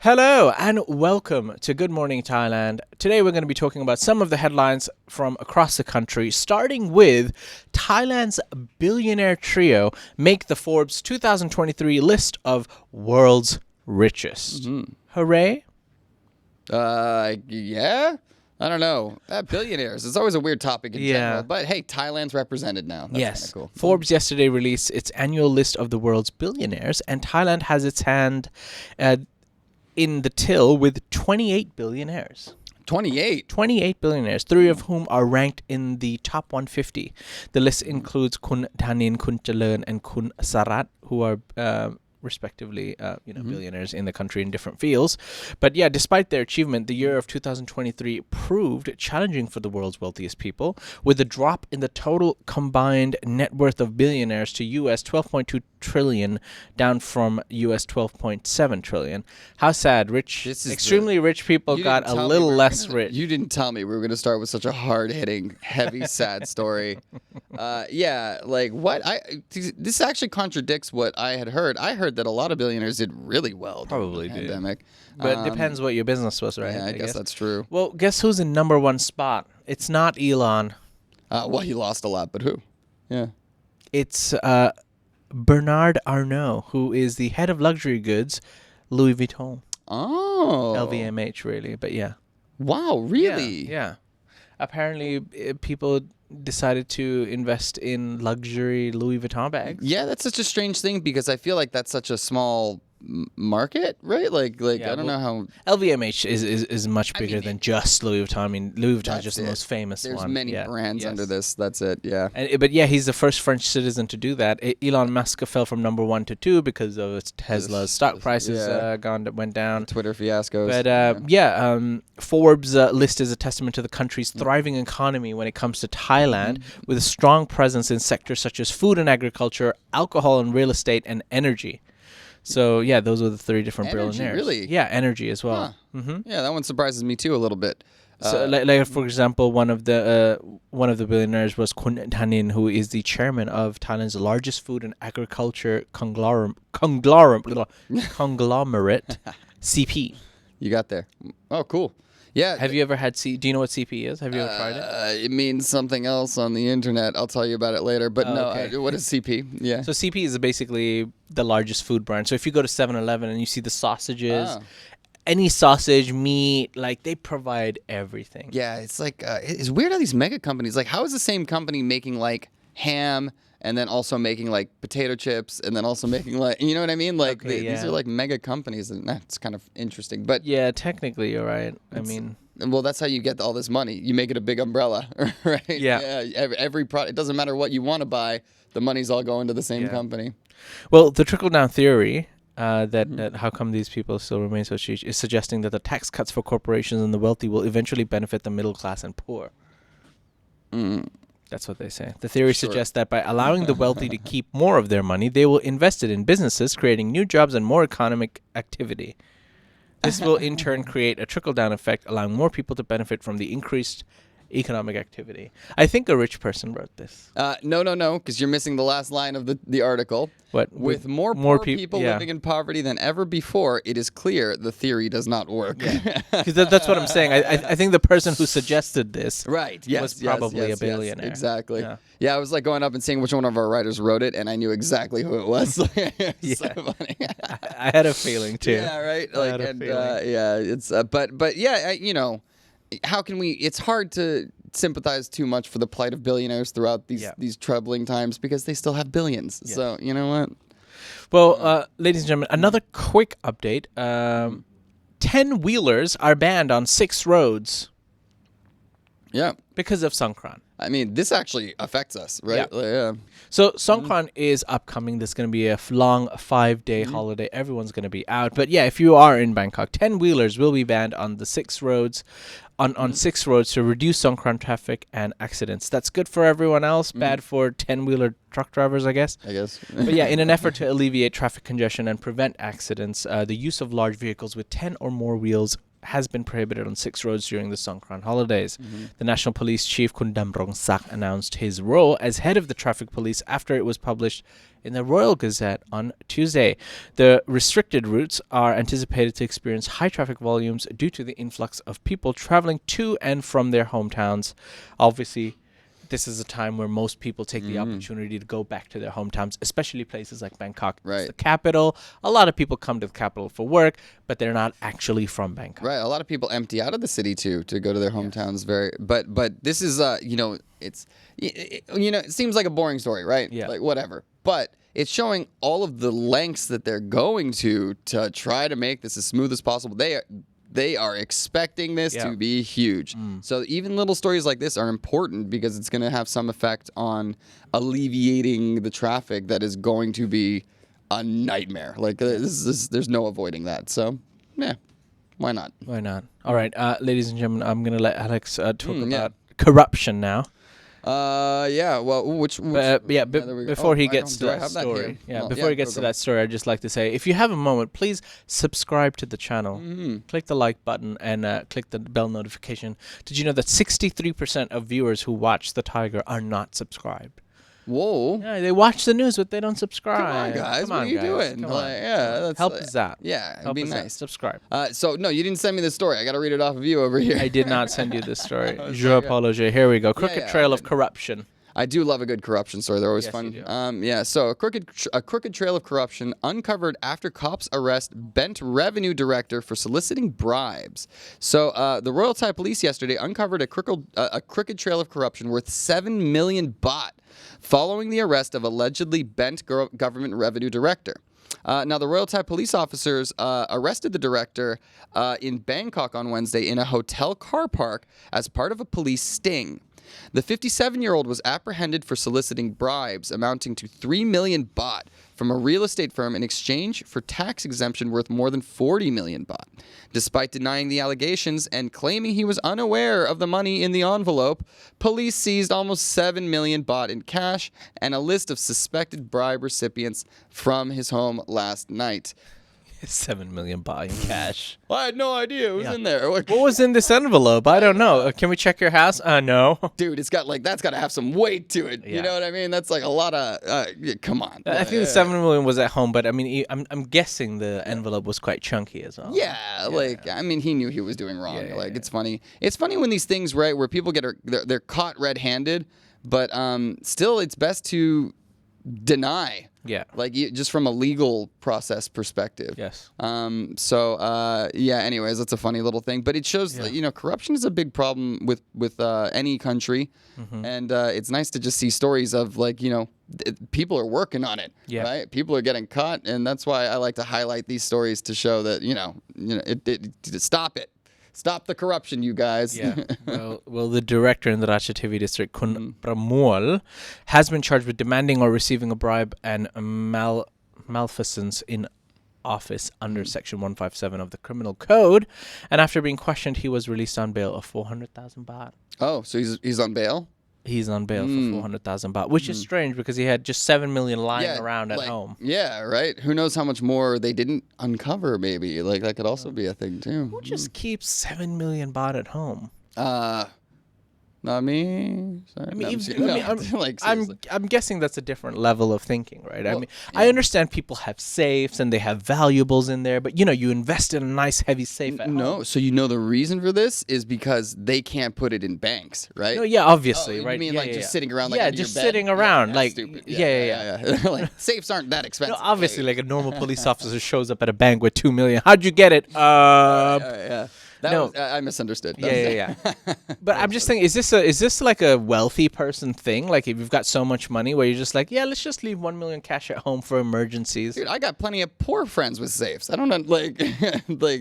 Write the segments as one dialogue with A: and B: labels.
A: Hello and welcome to Good Morning Thailand. Today we're going to be talking about some of the headlines from across the country, starting with Thailand's billionaire trio make the Forbes 2023 list of world's richest. Hooray!
B: Yeah. I don't know. Billionaires. It's always a weird topic in
A: Yeah.
B: general. But hey, Thailand's represented now. That's
A: Yes.
B: kinda cool.
A: Forbes yesterday released its annual list of the world's billionaires, and Thailand has its hand in the till with 28 billionaires.
B: 28.
A: 28 billionaires, three of whom are ranked in the top 150. The list includes Kun Thanin, Kun Jalern, and Kun Sarat, who are respectively billionaires in the country in different fields. But yeah, despite their achievement, the year of 2023 proved challenging for the world's wealthiest people, with a drop in the total combined net worth of billionaires to US 12.2 trillion, down from US 12.7 trillion. How sad. Extremely rich people got a little less rich.
B: You didn't tell me we were going to start with such a hard-hitting, heavy, sad story. This actually contradicts what I had heard. I heard that a lot of billionaires did really well during the pandemic.
A: But it depends what your business was, right?
B: Yeah, I guess that's true.
A: Well, guess who's in number one spot? It's not Elon.
B: Well, he lost a lot, but who? Yeah.
A: It's Bernard Arnault, who is the head of luxury goods, Louis Vuitton.
B: Oh.
A: LVMH, really. But yeah.
B: Wow, really?
A: Yeah. Apparently, people decided to invest in luxury Louis Vuitton bags.
B: Yeah, that's such a strange thing because I feel like that's such a small market, right? I don't know how.
A: LVMH is much bigger than just Louis Vuitton. I mean, Louis Vuitton is just the most famous
B: There's
A: one.
B: many brands under this. That's it. Yeah.
A: But yeah, he's the first French citizen to do that. Elon Musk fell from number 1 to 2 because of Tesla's stock prices went down.
B: Twitter fiascos.
A: But Forbes list is a testament to the country's thriving economy when it comes to Thailand, with a strong presence in sectors such as food and agriculture, alcohol and real estate, and energy. So, yeah, those are the three different billionaires.
B: Really?
A: Yeah, energy as well.
B: Huh. Yeah, that one surprises me too a little bit.
A: So, for example, one of the billionaires was Kun Thanin, who is the chairman of Thailand's largest food and agriculture conglomerate, CP.
B: You got there. Oh, cool. Yeah.
A: Have you ever had do you know what CP is? Have you ever tried it?
B: It means something else on the internet. I'll tell you about it later. But what is CP? Yeah.
A: So CP is basically the largest food brand. So if you go to 7-Eleven and you see the sausages, any sausage, meat, they provide everything.
B: Yeah, it's it's weird how these mega companies, how is the same company making ham and then also making potato chips and then also making you know what I mean? These are mega companies, and that's kind of interesting. But
A: yeah, technically you're right. I mean,
B: well, that's how you get all this money. You make it a big umbrella, right?
A: Yeah.
B: Every product, it doesn't matter what you want to buy, the money's all going to the same company.
A: Well, the trickle-down theory that how come these people still remain so cheap is suggesting that the tax cuts for corporations and the wealthy will eventually benefit the middle class and poor. That's what they say. The theory suggests that by allowing the wealthy to keep more of their money, they will invest it in businesses, creating new jobs and more economic activity. This will in turn create a trickle-down effect, allowing more people to benefit from the increased economic activity. I think a rich person wrote this.
B: No, because you're missing the last line of the article.
A: What?
B: With more poor people living in poverty than ever before, it is clear the theory does not work.
A: Because that's what I'm saying. I think the person who suggested this was probably a billionaire.
B: Yes, exactly. Yeah, I was going up and seeing which one of our writers wrote it, and I knew exactly who it was. So funny.
A: I had a feeling too.
B: Yeah, right. How can we? It's hard to sympathize too much for the plight of billionaires throughout these troubling times because they still have billions. Yeah. So you know what?
A: Well, ladies and gentlemen, another quick update. 10-wheelers are banned on 6 roads.
B: Yeah.
A: Because of Songkran.
B: I mean, this actually affects us, right?
A: Yeah. So Songkran is upcoming. There's going to be a long 5-day holiday. Everyone's going to be out. But yeah, if you are in Bangkok, 10-wheelers will be banned on the 6 roads. On 6 roads to reduce Songkran traffic and accidents. That's good for everyone else, bad for 10-wheeler truck drivers, I guess. But yeah, in an effort to alleviate traffic congestion and prevent accidents, the use of large vehicles with 10 or more wheels has been prohibited on 6 roads during the Songkran holidays. The National Police Chief Kun Damrong Sak announced his role as head of the traffic police after it was published in the Royal Gazette on Tuesday. The restricted routes are anticipated to experience high traffic volumes due to the influx of people traveling to and from their hometowns. Obviously, this is a time where most people take the opportunity to go back to their hometowns, especially places like Bangkok.
B: Right.
A: It's the capital. A lot of people come to the capital for work, but they're not actually from Bangkok.
B: Right. A lot of people empty out of the city too to go to their hometowns. But this is it seems like a boring story, right?
A: Yeah.
B: Like whatever. But it's showing all of the lengths that they're going to try to make this as smooth as possible. They are expecting this to be huge. So even little stories like this are important because it's going to have some effect on alleviating the traffic that is going to be a nightmare. Like there's no avoiding that. So, yeah, why not?
A: Why not? All right, ladies and gentlemen, I'm going to let Alex talk about corruption now.
B: Yeah. Well,
A: before he gets to that story, before he gets to that story, I'd just like to say, if you have a moment, please subscribe to the channel, click the like button, and click the bell notification. Did you know that 63% of viewers who watch the Thaiger are not subscribed?
B: Whoa.
A: Yeah, they watch the news, but they don't subscribe.
B: Come on, guys. What are you doing?
A: Help us out.
B: Yeah, it'd be nice.
A: Subscribe.
B: So, no, you didn't send me the story. I got to read it off of you over here.
A: I did not send you this story. Je apologize. Here we go. Crooked trail of corruption.
B: I do love a good corruption story. They're always fun.
A: You do.
B: So a crooked trail of corruption uncovered after cops arrest bent revenue director for soliciting bribes. So the Royal Thai Police yesterday uncovered a crooked trail of corruption worth 7 million baht following the arrest of allegedly bent government revenue director. Now, the Royal Thai police officers arrested the director in Bangkok on Wednesday in a hotel car park as part of a police sting. The 57-year-old was apprehended for soliciting bribes amounting to 3 million baht from a real estate firm in exchange for tax exemption worth more than 40 million baht. Despite denying the allegations and claiming he was unaware of the money in the envelope, police seized almost 7 million baht in cash and a list of suspected bribe recipients from his home last night.
A: 7 million baht in cash.
B: Well, I had no idea it was in there.
A: What was in this envelope? I don't know. Can we check your house? No.
B: Dude, it's got that's got to have some weight to it.
A: Yeah.
B: You know what I mean? That's like a lot of. Come on.
A: I think the 7 million was at home, but I mean, I'm guessing the envelope was quite chunky as well.
B: Yeah, I mean, he knew he was doing wrong. It's funny. It's funny when these things, right, where people they're caught red-handed, but still, it's best to deny.
A: Yeah.
B: Like just from a legal process perspective.
A: Yes.
B: Anyways, that's a funny little thing, but it shows that, corruption is a big problem with any country. And it's nice to just see stories of people are working on it, right? People are getting caught, and that's why I like to highlight these stories to show that, stop it. Stop the corruption, you guys.
A: Yeah. Well, the director in the Ratchathevi district, Kun Pramol, has been charged with demanding or receiving a bribe and malfeasance in office under Section 157 of the Criminal Code. And after being questioned, he was released on bail of 400,000 baht.
B: Oh, so he's on bail?
A: He's on bail for 400,000 baht, which is strange because he had just 7 million lying around at home.
B: Yeah, right. Who knows how much more they didn't uncover, maybe. Like, that could also be a thing, too.
A: Who just keeps 7 million baht at home?
B: Not me. Sorry.
A: I'm guessing that's a different level of thinking, right? Well, I understand people have safes and they have valuables in there, but you invest in a nice heavy safe at home.
B: No, so the reason for this is because they can't put it in banks, right?
A: No, yeah, obviously, right?
B: You mean just sitting around,
A: under just your bed? Sitting around,
B: stupid.
A: Yeah.
B: Safes aren't that expensive.
A: No, obviously, like a normal police officer shows up at a bank with 2 million. How'd you get it?
B: I misunderstood.
A: Yeah. But I'm just thinking, is this like a wealthy person thing? Like if you've got so much money where you're just like, let's just leave 1 million cash at home for emergencies.
B: Dude, I got plenty of poor friends with safes. I don't know,
A: but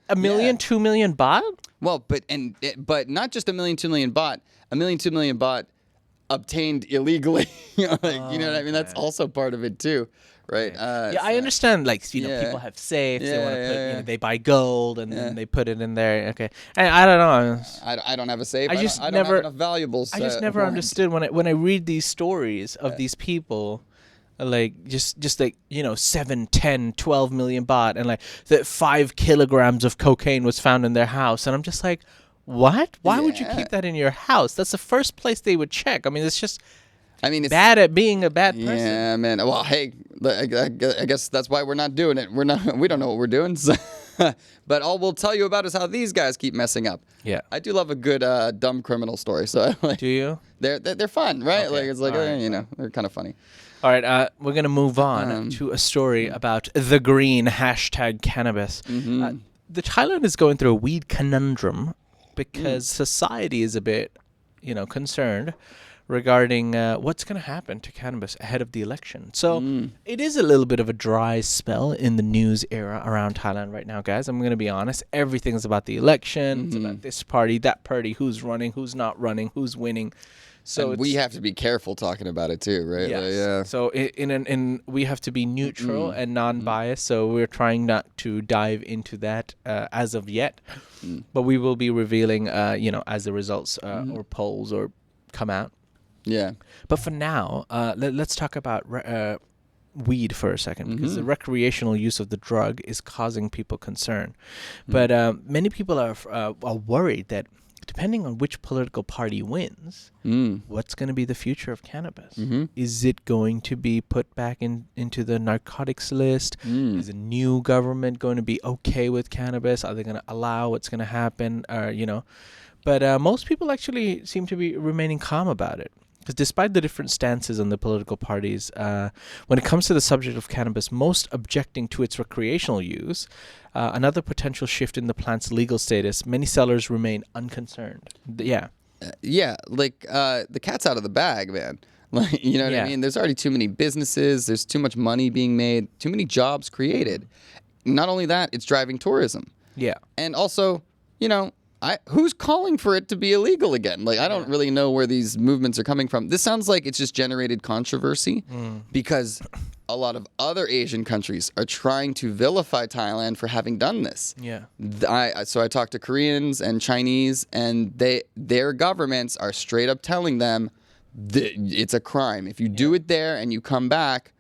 A: a million, 2 million baht?
B: Well, but not just 1 million, 2 million baht. 1 million, 2 million baht obtained illegally. You know what I mean? That's also part of it too. Right.
A: I understand. People have safes. They want to put. They buy gold and then they put it in there. Okay. And I don't know.
B: I don't have a safe.
A: I don't have enough valuables. I just never understood when I read these stories of these people, just 7, 10, 12 million baht, and that 5 kilograms of cocaine was found in their house, and I'm just like, what? Why would you keep that in your house? That's the first place they would check. I mean, it's just.
B: I mean, it's
A: bad at being a bad person.
B: Yeah, man. Well, hey, I guess that's why we're not doing it. We don't know what we're doing. So but all we'll tell you about is how these guys keep messing up.
A: Yeah.
B: I do love a good dumb criminal story. So
A: Do you?
B: They're fun, right?
A: Okay.
B: Like it's like
A: Right,
B: you know, they're kind of funny.
A: All right, we're going to move on to a story about the green #cannabis. The Thailand is going through a weed conundrum because society is a bit, concerned regarding what's going to happen to cannabis ahead of the election. So it is a little bit of a dry spell in the news era around Thailand right now, guys. I'm going to be honest. Everything's about the election. It's about this party, that party, who's running, who's not running, who's winning. So
B: we have to be careful talking about it too, right?
A: Yes.
B: Like, yeah.
A: So we have to be neutral and non-biased. So we're trying not to dive into that as of yet, but we will be revealing, as the results or polls or come out.
B: Yeah.
A: But for now, let's talk about weed for a second, because the recreational use of the drug is causing people concern. But many people are worried that depending on which political party wins, what's going to be the future of cannabis? Is it going to be put back into the narcotics list? Is a new government going to be okay with cannabis? Are they going to allow what's going to happen? But most people actually seem to be remaining calm about it. Because despite the different stances on the political parties, when it comes to the subject of cannabis, most objecting to its recreational use, another potential shift in the plant's legal status, many sellers remain unconcerned. Yeah,
B: like the cat's out of the bag, man. Like, you know what I mean? There's already too many businesses. There's too much money being made. Too many jobs created. Not only that, it's driving tourism.
A: Yeah,
B: and also, who's calling for it to be illegal again? Like, I don't really know where these movements are coming from. This sounds like it's just generated controversy because a lot of other Asian countries are trying to vilify Thailand for having done this.
A: Yeah.
B: So I talked to Koreans and Chinese, and their governments are straight up telling them it's a crime. If you do it there and you come back,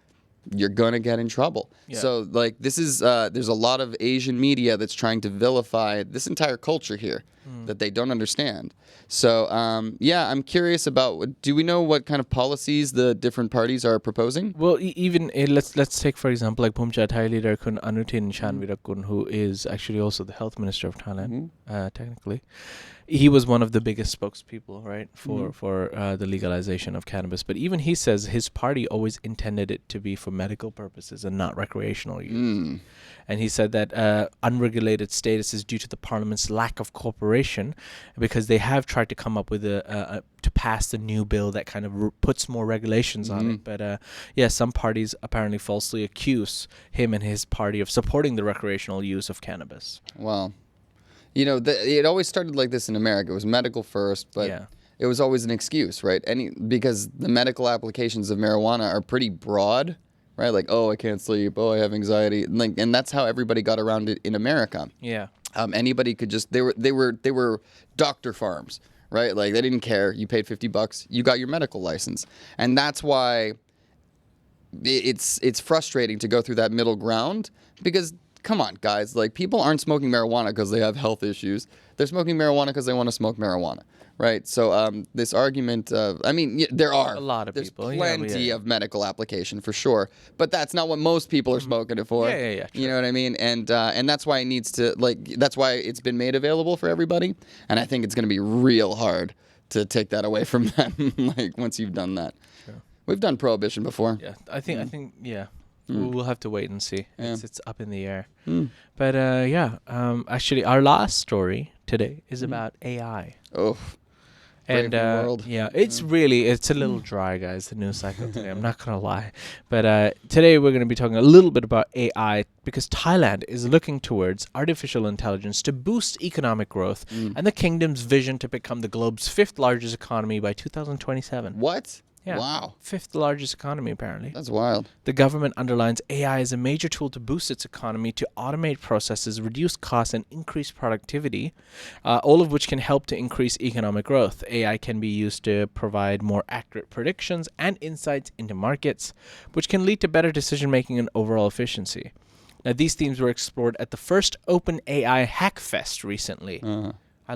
B: you're going to get in trouble. Yeah. So, like, this is, there's a lot of Asian media that's trying to vilify this entire culture here that they don't understand. So, I'm curious about, do we know what kind of policies the different parties are proposing?
A: Well, let's take, for example, like Phumcha Thai leader Kun Anutin Chanvirakun, who is actually also the health minister of Thailand, technically. He was one of the biggest spokespeople, right, for the legalization of cannabis. But even he says his party always intended it to be for medical purposes and not recreational use. And he said that unregulated status is due to the parliament's lack of cooperation, because they have tried to come up with to pass the new bill that kind of puts more regulations on it. But some parties apparently falsely accuse him and his party of supporting the recreational use of cannabis.
B: Wow. It always started like this in America. It was medical first, but it was always an excuse, right? Because the medical applications of marijuana are pretty broad, right? Like, oh, I can't sleep. Oh, I have anxiety. And that's how everybody got around it in America.
A: Yeah.
B: Anybody could just, they were doctor farms, right? Like, they didn't care. You paid $50, you got your medical license. And that's why it's frustrating to go through that middle ground, because come on, guys. Like, people aren't smoking marijuana because they have health issues. They're smoking marijuana because they want to smoke marijuana, right? So this argument, there are
A: a lot of people.
B: There's plenty of medical application for sure, but that's not what most people are smoking it for.
A: Yeah.
B: You know what I mean? And that's why it needs to, that's why it's been made available for everybody. And I think it's going to be real hard to take that away from them. Like, once you've done that, we've done prohibition before.
A: Yeah, I think. We'll have to wait and see.
B: Yeah.
A: It's up in the air. But actually, our last story today is about AI.
B: Oh,
A: and
B: world.
A: It's a little dry, guys, the news cycle today. I'm not gonna lie. But today we're gonna be talking a little bit about AI, because Thailand is looking towards artificial intelligence to boost economic growth and the kingdom's vision to become the globe's 5th largest economy by 2027.
B: What?
A: Yeah.
B: Wow.
A: 5th largest economy, apparently.
B: That's wild.
A: The government underlines AI as a major tool to boost its economy, to automate processes, reduce costs, and increase productivity, all of which can help to increase economic growth. AI can be used to provide more accurate predictions and insights into markets, which can lead to better decision-making and overall efficiency. Now, these themes were explored at the first Open AI Hackfest recently. I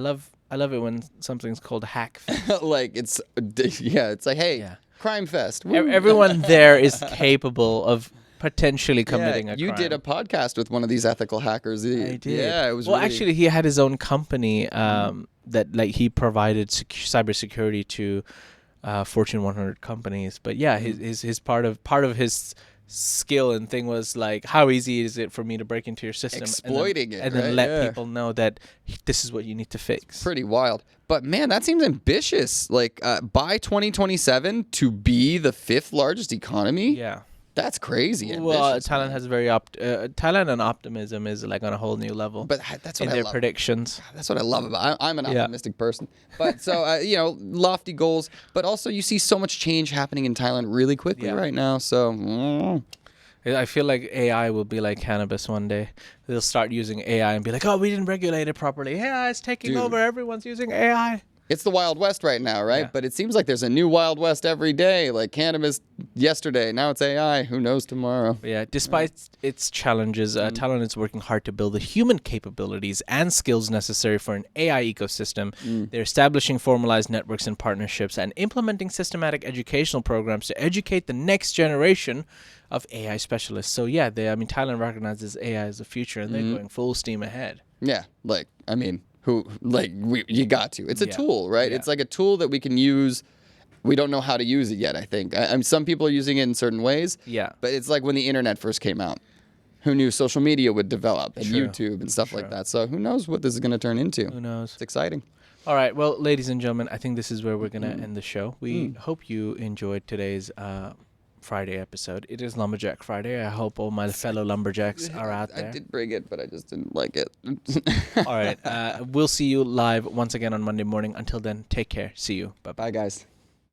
A: love it when something's called a hack fest.
B: Like, it's like, hey, crime fest.
A: Everyone there is capable of potentially committing a crime.
B: You did a podcast with one of these ethical hackers.
A: I did.
B: Yeah, it was.
A: Well,
B: really...
A: actually, he had his own company that like he provided cybersecurity to Fortune 100 companies. But yeah, his part of his skill and thing was like, how easy is it for me to break into your system,
B: exploiting
A: and then let people know that this is what you need to fix.
B: Pretty wild. But man, that seems ambitious. Like by 2027 to be the 5th largest economy.
A: Yeah.
B: That's crazy.
A: Well, Thailand has very Thailand and optimism is like on a whole new level.
B: But that's what
A: in
B: I
A: their
B: love.
A: predictions.
B: That's what I love about. I'm an optimistic person. But so lofty goals. But also, you see so much change happening in Thailand really quickly right now. So.
A: I feel like AI will be like cannabis one day. They'll start using AI and be like, "Oh, we didn't regulate it properly. AI is taking over. Everyone's using AI."
B: It's the Wild West right now, right?
A: Yeah.
B: But it seems like there's a new Wild West every day. Like cannabis yesterday, now it's AI. Who knows tomorrow?
A: But yeah, despite its challenges, Thailand is working hard to build the human capabilities and skills necessary for an AI ecosystem. They're establishing formalized networks and partnerships and implementing systematic educational programs to educate the next generation of AI specialists. So yeah, Thailand recognizes AI as the future, and they're going full steam ahead.
B: Yeah, you got to. It's a tool, right?
A: Yeah.
B: It's like a tool that we can use. We don't know how to use it yet, I think. Some people are using it in certain ways.
A: Yeah.
B: But it's like when the internet first came out. Who knew social media would develop and
A: True.
B: YouTube and stuff like that. So who knows what this is going to turn into.
A: Who knows?
B: It's exciting.
A: All right. Well, ladies and gentlemen, I think this is where we're going to end the show. We hope you enjoyed today's Friday episode. It is Lumberjack Friday. I hope all my fellow lumberjacks are out there.
B: I did bring it, but I just didn't like it.
A: All right. We'll see you live once again on Monday morning. Until then, take care. See you. Bye-bye.
B: Bye, guys.